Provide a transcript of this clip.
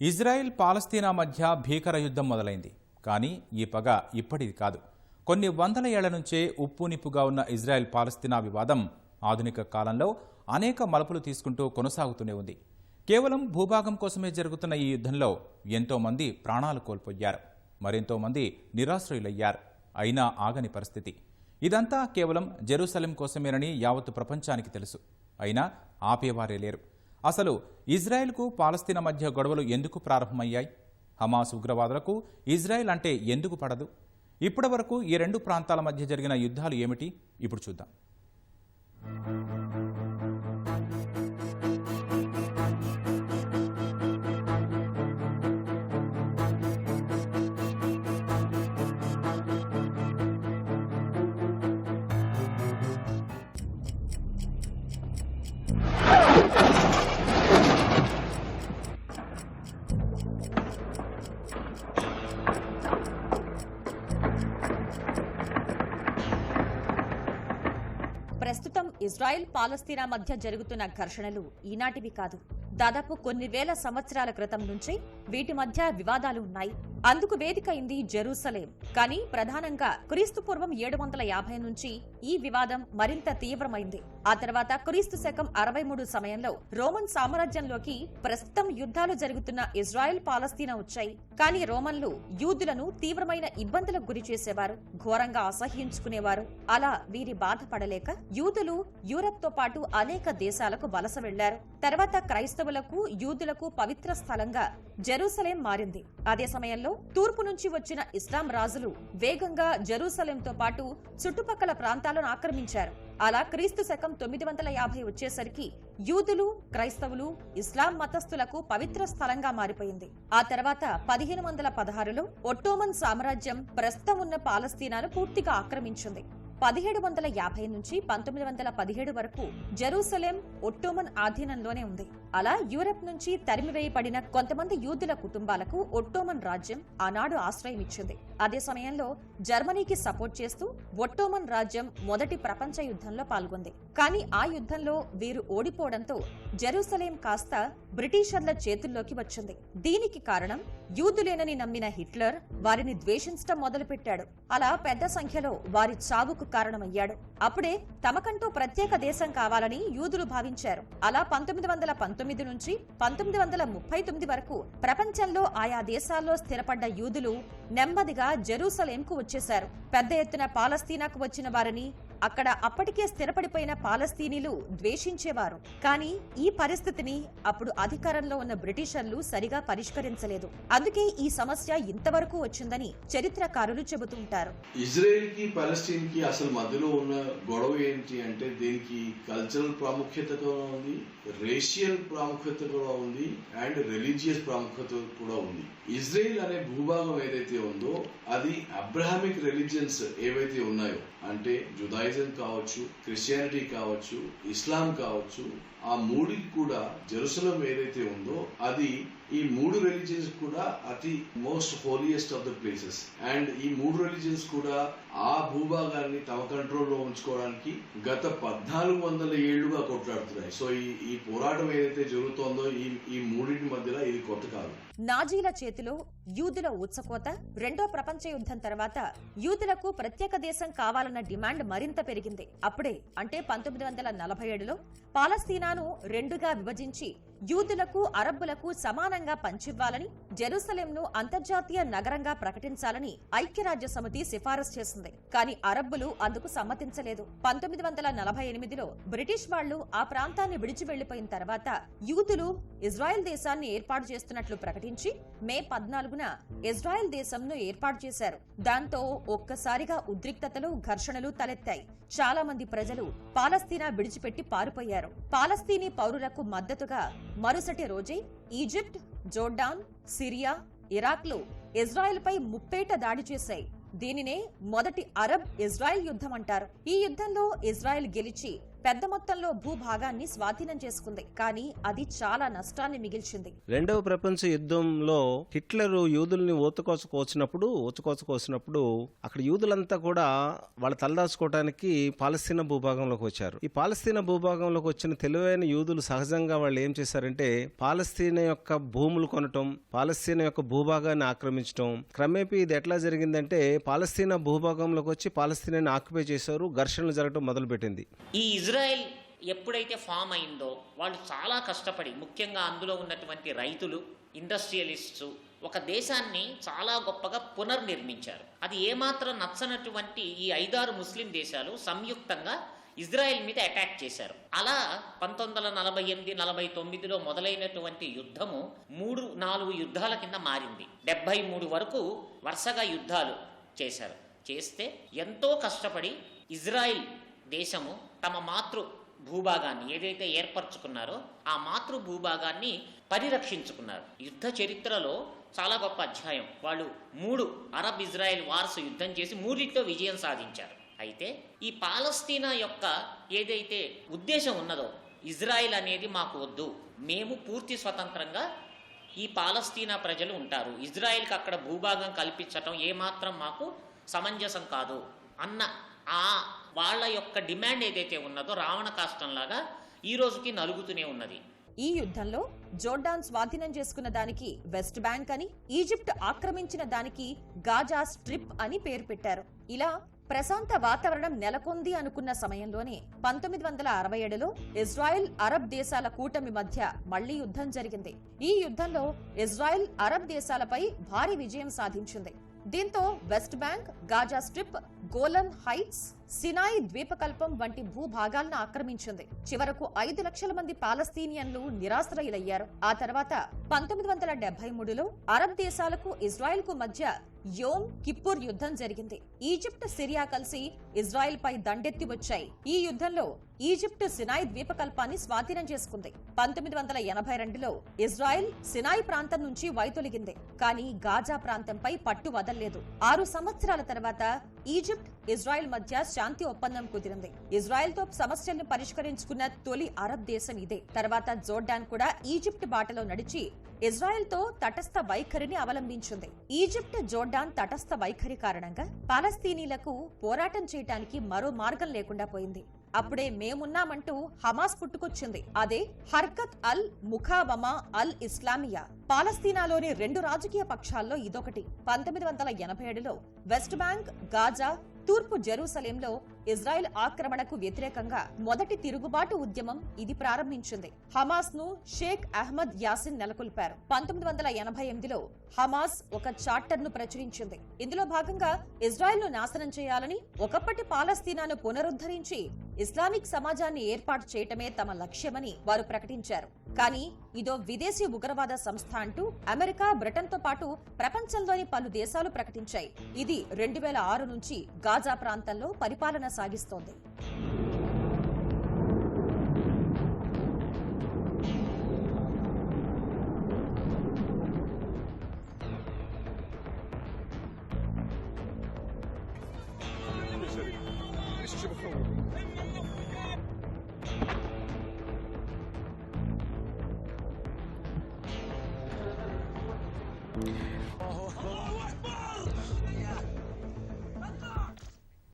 Israel పాలస్తీనా మధ్య భీకర యుద్ధం మొదలైంది. కానీ ఈ పగ ఇప్పటిది కాదు. కొన్ని వందల ఏళ్ల నుంచే ఉప్పునిప్పుగా ఉన్న ఇజ్రాయెల్ పాలస్తీనా వివాదం ఆధునిక కాలంలో అనేక మలుపులు తీసుకుంటూ కొనసాగుతూనే ఉంది. కేవలం భూభాగం కోసమే జరుగుతున్న ఈ యుద్ధంలో ఎంతో మంది ప్రాణాలు కోల్పోయారు, మరెంతో మంది నిరాశ్రయులయ్యారు. అయినా ఆగని పరిస్థితి. ఇదంతా కేవలం జెరూసలేం కోసమేనని యావత్తు ప్రపంచానికి తెలుసు. అయినా ఆపేవారే లేరు. అసలు ఇజ్రాయెల్కు పాలస్తీనా మధ్య గొడవలు ఎందుకు ప్రారంభమయ్యాయి? హమాస్ ఉగ్రవాదులకు ఇజ్రాయెల్ అంటే ఎందుకు పడదు? ఇప్పటి వరకు ఈ రెండు ప్రాంతాల మధ్య జరిగిన యుద్ధాలు ఏమిటి? ఇప్పుడు చూద్దాం. ప్రస్తుతం ఇజ్రాయెల్ పాలస్తీనా మధ్య జరుగుతున్న ఘర్షణలు ఈనాటివి కాదు. దాదాపు కొన్ని వేల సంవత్సరాల క్రితం నుంచే వీటి మధ్య వివాదాలు ఉన్నాయి. అందుకు వేదిక అయింది జెరూసలేం. కానీ ప్రధానంగా క్రీస్తుపూర్వం 750 నుంచి ఈ వివాదం మరింత తీవ్రమైంది. ఆ తర్వాత క్రీస్తు శకం 63 సమయంలో రోమన్ సామ్రాజ్యంలోకి ప్రస్తుతం యుద్ధాలు జరుగుతున్న ఇజ్రాయెల్ పాలస్తీనా వచ్చాయి. కానీ రోమన్లు యూదులను తీవ్రమైన ఇబ్బందులకు గురి చేసేవారు, ఘోరంగా అసహ్యించుకునేవారు. అలా వీరి బాధపడలేక యూదులు యూరప్ తో పాటు అనేక దేశాలకు వలస వెళ్లారు. తర్వాత క్రైస్తవులకు యూదులకు పవిత్ర స్థలంగా జెరూసలేం మారింది. అదే సమయంలో తూర్పు నుంచి వచ్చిన ఇస్లాం రాజులు వేగంగా జెరూసలేంతో పాటు చుట్టుపక్కల ప్రాంతాలను ఆక్రమించారు. అలా క్రీస్తు శకం 950 వచ్చేసరికి యూదులు, క్రైస్తవులు, ఇస్లాం మతస్థులకు పవిత్ర స్థలంగా మారిపోయింది. ఆ తర్వాత 1516లో ఒట్టోమన్ సామ్రాజ్యం ప్రస్తుతం ఉన్న పాలస్తీనాను పూర్తిగా ఆక్రమించింది. 1750 నుంచి 1917 వరకు జెరూసలేం ఒట్టోమన్ ఆధీనంలోనే ఉంది. అలా యూరప్ నుంచి తరిమివేయబడిన కొంతమంది యూదుల కుటుంబాలకు ఒట్టోమన్ రాజ్యం ఆనాడు ఆశ్రయం ఇచ్చింది. అదే సమయంలో జర్మనీకి సపోర్ట్ చేస్తూ ఒట్టోమన్ రాజ్యం మొదటి ప్రపంచ యుద్ధంలో పాల్గొంది. కానీ ఆ యుద్ధంలో వీరు ఓడిపోవడంతో జెరూసలేం కాస్త బ్రిటిషర్ల చేతుల్లోకి వచ్చింది. దీనికి కారణం యూదులేనని నమ్మిన హిట్లర్ వారిని ద్వేషించడం మొదలుపెట్టాడు. అలా పెద్ద సంఖ్యలో వారి చావుకు కారణమయ్యాడు. అప్పుడే తమకంటూ ప్రత్యేక దేశం కావాలని యూదులు భావించారు. అలా 1919 నుంచి 1939 వరకు ప్రపంచంలో ఆయా దేశాల్లో స్థిరపడ్డ యూదులు నెమ్మదిగా జెరూసలేంకు వచ్చేశారు. పెద్ద ఎత్తున పాలస్తీనాకు వచ్చిన వారిని అక్కడ అప్పటికే స్థిరపడిపోయిన పాలస్తీనీలు ద్వేషించేవారు. కానీ ఈ పరిస్థితిని అప్పుడు అధికారంలో ఉన్న బ్రిటిషర్లు సరిగా పరిష్కరించలేదు. అందుకే ఈ సమస్య ఇంతవరకు వచ్చిందని చరిత్రకారులు చెబుతుంటారు. ఇజ్రాయెల్ కి పాలస్తీన్ కి అసలు మధ్యలో ఉన్న గొడవ ఏంటి అంటే దీనికి కల్చరల్ ప్రాముఖ్యత కూడా ఉంది, రేషియల్ ప్రాముఖ్యత కూడా ఉంది, అండ్ రిలీజియస్ ప్రాముఖ్యత కూడా ఉంది. ఇజ్రాయెల్ అనే భూభాగం ఏదైతే ఉందో అది అబ్రహామిక్ రిలీజియన్స్ ఏవైతే ఉన్నాయో అంటే జుదాయిజం కావచ్చు, క్రిస్టియానిటీ కావచ్చు, ఇస్లాం కావచ్చు, ఆ మూడికి కూడా జెరూసలేం ఏదైతే ఉందో అది ఈ మూడు రిలీజియన్స్ కూడా అతి most holiest of the places. And ఈ మూడు రిలీజియన్స్ కూడా ఆ భూభాగాన్ని తమ కంట్రోల్లో ఉంచుకోవడానికి గత 1400 ఏళ్లుగా కొట్లాడుతున్నాయి. సో ఈ పోరాటం ఏదైతే జరుగుతోందో ఈ మూడింటి మధ్యలో ఇది కొత్త కాదు. నాజీల చేతిలో యూదుల ఉత్సకోత, రెండో ప్రపంచ యుద్ధం తర్వాత యూదులకు ప్రత్యేక దేశం కావాలన్న డిమాండ్ మరింత పెరిగింది. అప్పుడే అంటే 1947లో పాలస్తీనాను రెండుగా విభజించి యూదులకు, అరబ్బులకు సమానంగా పంచివ్వాలని, జెరూసలేంను అంతర్జాతీయ నగరంగా ప్రకటించాలని ఐక్యరాజ్య సమితి సిఫారసు చేసింది. కానీ అరబ్బులు అందుకు సమ్మతించలేదు. 1948లో బ్రిటిష్ వాళ్లు ఆ ప్రాంతాన్ని విడిచి వెళ్లిపోయిన తర్వాత యూదులు ఇజ్రాయెల్ దేశాన్ని ఏర్పాటు చేస్తున్నట్లు ప్రకటించి మే 14న ఇజ్రాయెల్ దేశంను ఏర్పాటు చేశారు. దాంతో ఒక్కసారిగా ఉద్రిక్తతలు, ఘర్షణలు తలెత్తాయి. చాలా మంది ప్రజలు పాలస్తీనా విడిచిపెట్టి పారిపోయారు. పాలస్తీనీ పౌరులకు మద్దతుగా మరుసటి రోజే ఈజిప్ట్, జోర్డాన్, సిరియా, ఇరాక్లు ఇజ్రాయెల్ పై ముప్పేట దాడి చేశాయి. దీనినే మొదటి అరబ్ ఇజ్రాయెల్ యుద్ధం అంటారు. ఈ యుద్ధంలో ఇజ్రాయెల్ గెలిచి పెద్ద మొత్తంలో భూభాగాన్ని స్వాధీనం చేసుకుంది. కానీ అది చాలా నష్టాన్ని మిగిల్చింది. రెండవ ప్రపంచ యుద్ధంలో హిట్లర్ యూదుల్ని ఊచకోసుకొచ్చినప్పుడు అక్కడ యూదులంతా కూడా వాళ్ళ తలదాచుకోవడానికి పాలస్తీనా భూభాగంలోకి వచ్చారు. ఈ పాలస్తీనా భూభాగంలోకి వచ్చిన తెలివైన యూదులు సహజంగా వాళ్ళు ఏం చేశారంటే పాలస్తీనా యొక్క భూములు కొనటం, పాలస్తీనా యొక్క భూభాగాన్ని ఆక్రమించడం. క్రమేపీ ఇది ఎట్లా జరిగిందంటే పాలస్తీనా భూభాగంలోకి వచ్చి పాలస్తీనాని ఆక్యుపై చేశారు. ఘర్షణలు జరగడం మొదలుపెట్టింది. ఈ ఇజ్రాయెల్ ఎప్పుడైతే ఫామ్ అయిందో వాళ్ళు చాలా కష్టపడి, ముఖ్యంగా అందులో ఉన్నటువంటి రైతులు, ఇండస్ట్రియలిస్ట్స్ ఒక దేశాన్ని చాలా గొప్పగా పునర్నిర్మించారు. అది ఏమాత్రం నచ్చనటువంటి ఈ 5-6 ముస్లిం దేశాలు సంయుక్తంగా ఇజ్రాయెల్ మీద అటాక్ చేశారు. అలా 1948-49లో మొదలైనటువంటి యుద్ధము 3-4 యుద్ధాల కింద మారింది. 73 వరకు వరుసగా యుద్ధాలు చేశారు. చేస్తే ఎంతో కష్టపడి ఇజ్రాయిల్ దేశము తమ మాతృ భూభాగాన్ని ఏదైతే ఏర్పరచుకున్నారో ఆ మాతృ భూభాగాన్ని పరిరక్షించుకున్నారు. యుద్ధ చరిత్రలో చాలా గొప్ప అధ్యాయం. వాళ్ళు 3 అరబ్ ఇజ్రాయెల్ వార్స్ యుద్ధం చేసి 3 విజయం సాధించారు. అయితే ఈ పాలస్తీనా యొక్క ఏదైతే ఉద్దేశం ఉన్నదో, ఇజ్రాయిల్ అనేది మాకు వద్దు, మేము పూర్తి స్వతంత్రంగా ఈ పాలస్తీనా ప్రజలు ఉంటారు, ఇజ్రాయిల్కి అక్కడ భూభాగం కల్పించటం ఏమాత్రం మాకు సమంజసం కాదు అన్న ఆ వాళ్ళ యొక్క డిమాండ్ ఏదైతే ఉన్నదో రావణ కాష్టంలాగా ఈ రోజుకి నలుగుతూనే ఉన్నది. ఈ యుద్ధంలో జోర్డాన్ స్వాధీనం చేసుకున్న దానికి వెస్ట్ బ్యాంక్ అని, ఈజిప్ట్ ఆక్రమించిన దానికి గాజా స్ట్రిప్ అని పేరు పెట్టారు. ఇలా ప్రశాంత వాతావరణం నెలకొంది అనుకున్న సమయంలోనే 1967లో ఇజ్రాయెల్ అరబ్ దేశాల కూటమి మధ్య మళ్లీ యుద్ధం జరిగింది. ఈ యుద్ధంలో ఇజ్రాయెల్ అరబ్ దేశాలపై భారీ విజయం సాధించింది. దీంతో West Bank, Gaza Strip, Golan Heights, Sinai ద్వీపకల్పం వంటి భూభాగాలను ఆక్రమించింది. చివరకు 5 లక్షల మంది పాలస్తీనియన్లు నిరాశ్రయులయ్యారు. ఆ తర్వాత 1973లో అరబ్ దేశాలకు ఇజ్రాయెల్ కు మధ్య యోమ్ కిప్పూర్ యుద్ధం జరిగింది. ఈజిప్ట్, సిరియా కలిసి ఇజ్రాయెల్ పై దండెత్తి వచ్చాయి. ఈ యుద్ధంలో ఈజిప్ట్ సినాయి ద్వీపకల్పాన్ని స్వాధీనం చేసుకుంది. 1982లో ఇజ్రాయెల్ సినాయి ప్రాంతం నుంచి వైతొలిగింది. కానీ గాజా ప్రాంతంపై పట్టు వదల్లేదు. 6 సంవత్సరాల తర్వాత ఈజిప్ట్, ఇజ్రాయెల్ మధ్య శాంతి ఒప్పందం కుదిరింది. ఇజ్రాయెల్ తో సమస్యలను పరిష్కరించుకున్న తొలి అరబ్ దేశం ఇదే. తర్వాత జోర్డాన్ కూడా ఈజిప్ట్ బాటలో నడిచి ఇజ్రాయెల్ తో తటస్థ వైఖరిని అవలంబించింది. ఈజిప్ట్, జోర్డాన్ తటస్థ వైఖరి కారణంగా పాలస్తీనీలకు పోరాటం చేయడానికి మరో మార్గం లేకుండా పోయింది. అప్పుడే మేమున్నామంటూ హమాస్ పుట్టుకొచ్చింది. అదే హర్కత్ అల్ ముఖావమా అల్ ఇస్లామియా. పాలస్తీనాలోని 2 రాజకీయ పక్షాల్లో ఇదొకటి. 1987లో వెస్ట్ బ్యాంక్, గాజా, తూర్పు జెరూసలేంలో ఇజ్రాయెల్ ఆక్రమణకు వ్యతిరేకంగా మొదటి తిరుగుబాటు ఉద్యమం ఇది ప్రారంభించింది. హమాస్ ను షేక్ అహ్మద్ యాసిన్ నెలకొల్పారు. 1988లో హమాస్ ఒక చార్టర్ ను ప్రచురించింది. ఇందులో భాగంగా ఇజ్రాయెల్ ను నాశనం చేయాలని, ఒకప్పటి పాలస్తీనాను పునరుద్ధరించి ఇస్లామిక్ సమాజాన్ని ఏర్పాటు చేయటమే తమ లక్ష్యమని వారు ప్రకటించారు. కానీ ఇదో విదేశీ ఉగ్రవాద సంస్థ అంటూ అమెరికా, బ్రిటన్ తో పాటు ప్రపంచంలోని పలు దేశాలు ప్రకటించాయి. ఇది 2006 నుంచి గాజా ప్రాంతంలో పరిపాలన సాగిస్తోంది.